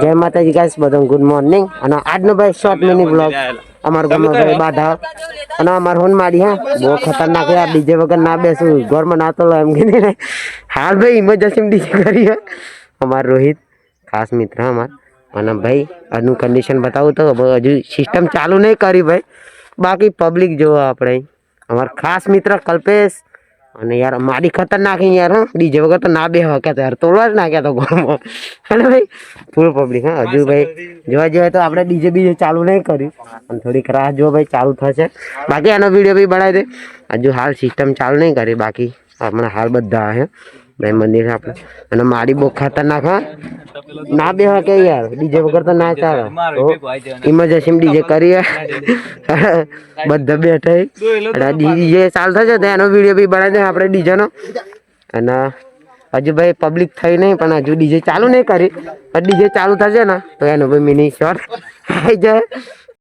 જય માતાજી ગાઈસ, બધા ગુડ મોર્નિંગ. અને આજનો ભાઈ શોર્ટ મિની બ્લોગ અમાર ગામમાં ભાઈ બાધા અને અમાર હોન માડી હા બહુ ખતરનાક યાર. ડીજે વગર ના બેસું ઘરમાં ના તો એમ કે હાલ ભાઈ ઇમરજન્સી ડીજે કરી અમાર રોહિત ખાસ મિત્ર અમાર. અને ભાઈ આનું કન્ડિશન બતાવું તો હજુ સિસ્ટમ ચાલુ નહીં કરી ભાઈ, બાકી પબ્લિક જોવો આપણે અમાર ખાસ મિત્ર કલ્પેશ. અને યાર માડી ખતરનાક યાર હા, ડીજે વગર તો ના બે હકે યાર, તોડવા જ નાખ્યા તો ઘરમાં. અને ભાઈ ફૂલ પબ્લિક હા. હજુ ભાઈ જોવા જઈએ તો આપણે ડીજે બીજે ચાલુ નહીં કર્યું, અને થોડીક રાહ જો ભાઈ ચાલુ થશે. બાકી આનો વિડીયો બી બનાવી દે. હજુ હાલ સિસ્ટમ ચાલુ નહીં કરી, બાકી હમણાં હાલ બધા હે ભાઈ મંદિર આપણે. અને માડી બહુ ખતરનાક હા, ના બે હકે યાર, ડીજે વગર તો ના ચાલે. ઇમરજન્સી ડીજે કરીએ બધા બેઠા ડીજે ચાલુ થશે તો એનો વિડીયો બી બનાવી દે આપણે ડીજે નો. અને હજુ ભાઈ પબ્લિક થઈ નહીં, પણ હજુ ડીજે ચાલુ નહીં કરી. ડીજે ચાલુ થશે ને તો એનો ભાઈ મિની શોર્ટ આવી જાય.